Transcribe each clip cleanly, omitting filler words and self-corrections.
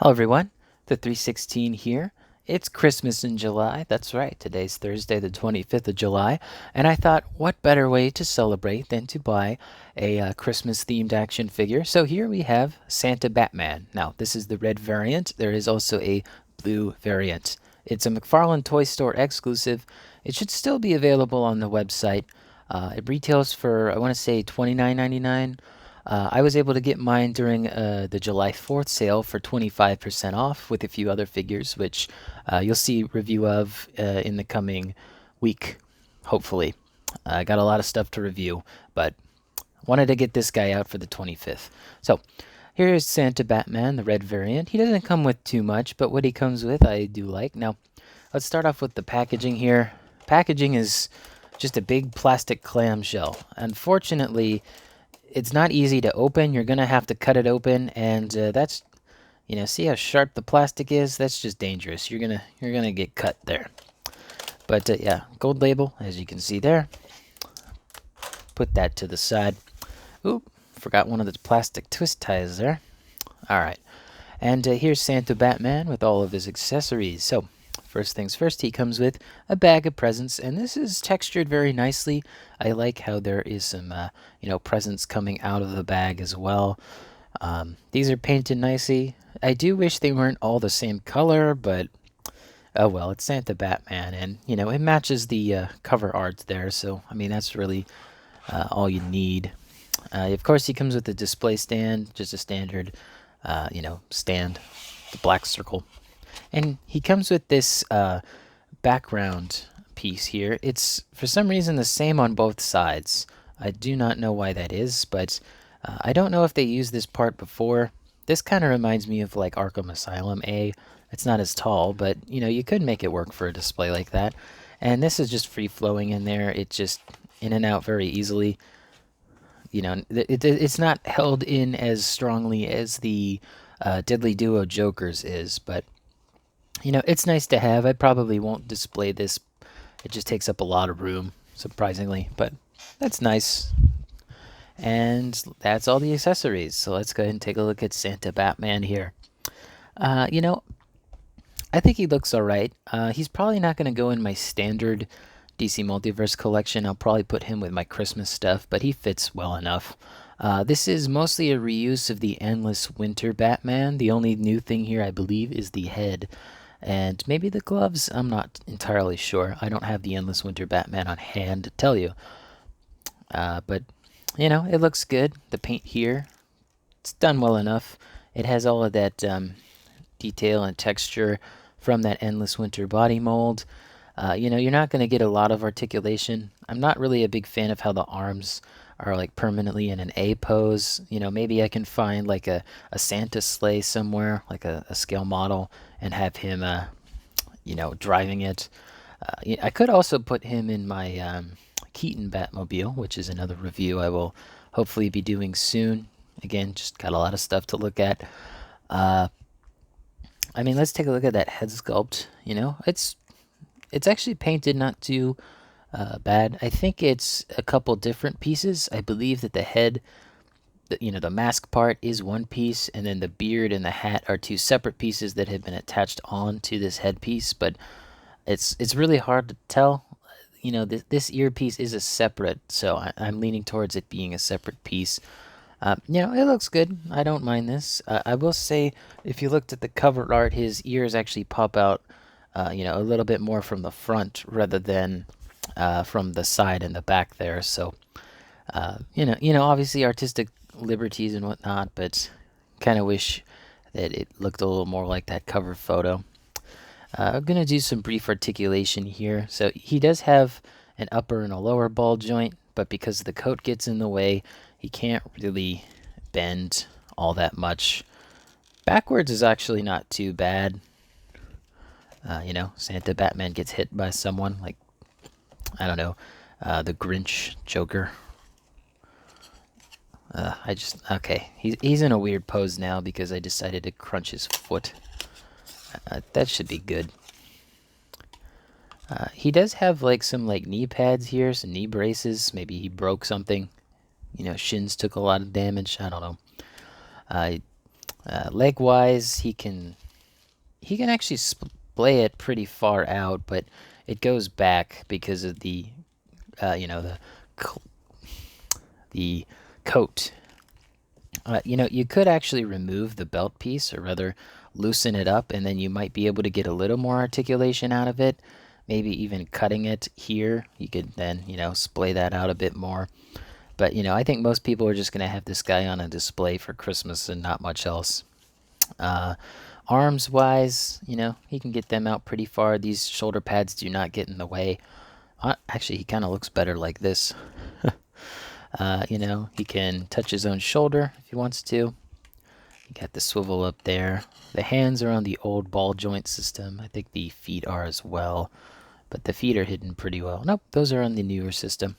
Hello everyone, the 316 here. It's Christmas in July. That's right, today's Thursday, the 25th of July. And I thought, what better way to celebrate than to buy a Christmas themed action figure? So here we have Santa Batman. Now, this is the red variant. There is also a blue variant. It's a McFarlane Toy Store exclusive. It should still be available on the website. It retails for, I want to say, $29.99. I was able to get mine during the July 4th sale for 25% off with a few other figures, which you'll see review of in the coming week, hopefully. I got a lot of stuff to review, but wanted to get this guy out for the 25th. So here is Santa Batman, the red variant. He doesn't come with too much, but what he comes with I do like. Now, let's start off with the packaging here. Packaging is just a big plastic clamshell. Unfortunately, it's not easy to open. You're gonna have to cut it open, and that's see how sharp the plastic is. That's just dangerous. You're gonna get cut there. But yeah, gold label as you can see there. Put that to the side. Oop, forgot one of the plastic twist ties there. All right, and here's Santa Batman with all of his accessories. So first things first, he comes with a bag of presents, and this is textured very nicely. I like how there is some, presents coming out of the bag as well. These are painted nicely. I do wish they weren't all the same color, but oh well, it's Santa Batman, and it matches the cover art there. So I mean, that's really all you need. Of course, he comes with a display stand, just a standard, stand, the black circle. And he comes with this background piece here. It's for some reason the same on both sides. I do not know why that is, but I don't know if they used this part before. This kind of reminds me of like Arkham Asylum A. It's not as tall, but you could make it work for a display like that. And this is just free flowing in there. It just in and out very easily. It's not held in as strongly as the Deadly Duo Jokers is, but it's nice to have. I probably won't display this. It just takes up a lot of room, surprisingly, but that's nice. And that's all the accessories. So let's go ahead and take a look at Santa Batman here. Uh, you know, I think he looks alright. He's probably not going to go in my standard DC Multiverse collection. I'll probably put him with my Christmas stuff, but he fits well enough. This is mostly a reuse of the Endless Winter Batman. The only new thing here, I believe, is the head. And maybe the gloves? I'm not entirely sure. I don't have the Endless Winter Batman on hand to tell you. But, it looks good. The paint here, it's done well enough. It has all of that detail and texture from that Endless Winter body mold. You're not going to get a lot of articulation. I'm not really a big fan of how the arms are like permanently in an A pose. Maybe I can find like a Santa sleigh somewhere, like a scale model, and have him, driving it. I could also put him in my Keaton Batmobile, which is another review I will hopefully be doing soon. Again, just got a lot of stuff to look at. Uh, I mean, let's take a look at that head sculpt. It's actually painted not too bad. I think it's a couple different pieces. I believe that the head, the mask part is one piece, and then the beard and the hat are two separate pieces that have been attached on to this headpiece. But it's really hard to tell. This earpiece is a separate, so I'm leaning towards it being a separate piece. It looks good. I don't mind this. I will say, if you looked at the cover art, his ears actually pop out, a little bit more from the front rather than from the side and the back there. So, obviously artistic liberties and whatnot, but kind of wish that it looked a little more like that cover photo. I'm gonna do some brief articulation here. So he does have an upper and a lower ball joint, but because the coat gets in the way, he can't really bend all that much. Backwards is actually not too bad. Santa Batman gets hit by someone, like, I don't know, the Grinch Joker. Okay, he's in a weird pose now because I decided to crunch his foot. That should be good. He does have like some like knee pads here, some knee braces. Maybe he broke something. Shins took a lot of damage. I don't know. Leg wise, he can actually splay it pretty far out, but it goes back because of the the coat. You could actually remove the belt piece, or rather loosen it up, and then you might be able to get a little more articulation out of it. Maybe even cutting it here, you could then, splay that out a bit more. But, I think most people are just going to have this guy on a display for Christmas and not much else. Arms wise, he can get them out pretty far. These shoulder pads do not get in the way. Actually, he kind of looks better like this. He can touch his own shoulder if he wants to. You got the swivel up there. The hands are on the old ball joint system. I think the feet are as well, but the feet are hidden pretty well. Nope, those are on the newer system.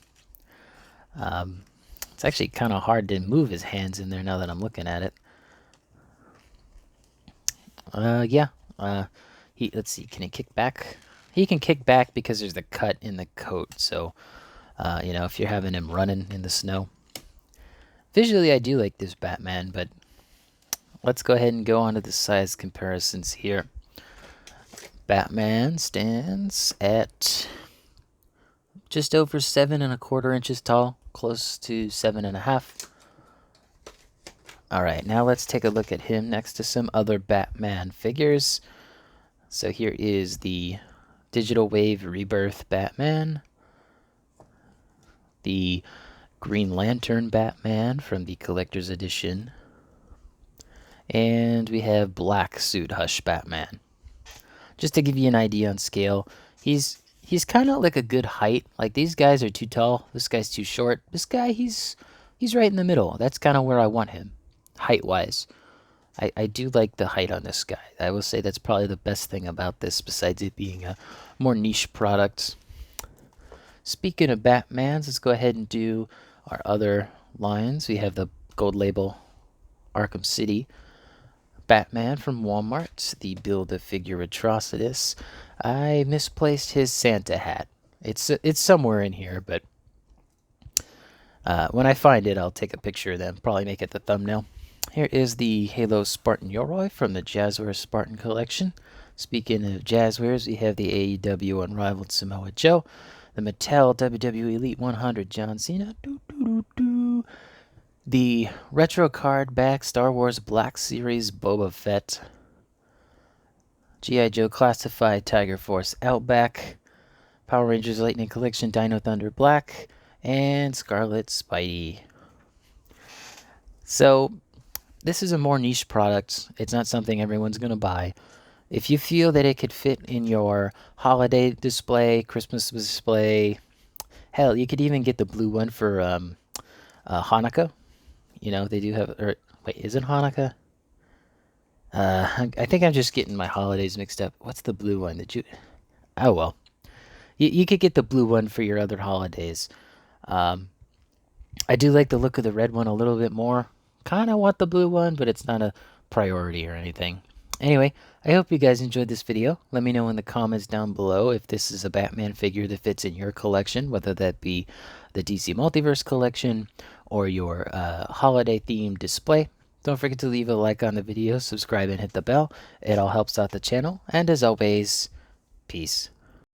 It's actually kind of hard to move his hands in there now that I'm looking at it. Yeah. Let's see. Can he kick back? He can kick back because there's the cut in the coat. So, if you're having him running in the snow. Visually, I do like this Batman, but let's go ahead and go on to the size comparisons here. Batman stands at just over 7¼ inches tall, close to 7½. All right, now let's take a look at him next to some other Batman figures. So here is the Digital Wave Rebirth Batman, the Green Lantern Batman from the Collector's Edition, and we have Black Suit Hush Batman. Just to give you an idea on scale, he's kind of like a good height. Like, these guys are too tall, this guy's too short. This guy, he's right in the middle. That's kind of where I want him, height-wise. I do like the height on this guy. I will say that's probably the best thing about this, besides it being a more niche product. Speaking of Batmans, let's go ahead and do our other lines. We have the gold label Arkham City Batman from Walmart, the Build-A-Figure Atrocitus. I misplaced his Santa hat. It's somewhere in here, but when I find it, I'll take a picture of them. Probably make it the thumbnail. Here is the Halo Spartan Yoroi from the Jazzwares Spartan Collection. Speaking of Jazzwares, we have the AEW Unrivaled Samoa Joe, the Mattel WWE Elite 100 John Cena, the Retro Card Back Star Wars Black Series Boba Fett, G.I. Joe Classified Tiger Force Outback, Power Rangers Lightning Collection Dino Thunder Black, and Scarlet Spidey. So, this is a more niche product. It's not something everyone's going to buy. If you feel that it could fit in your holiday display, Christmas display, hell, you could even get the blue one for Hanukkah. They do have... wait, is it Hanukkah? I think I'm just getting my holidays mixed up. What's the blue one? Oh, well. You could get the blue one for your other holidays. I do like the look of the red one a little bit more. Kind of want the blue one, but it's not a priority or anything. Anyway, I hope you guys enjoyed this video. Let me know in the comments down below if this is a Batman figure that fits in your collection, whether that be the DC Multiverse collection or your holiday-themed display. Don't forget to leave a like on the video, subscribe, and hit the bell. It all helps out the channel. And as always, peace.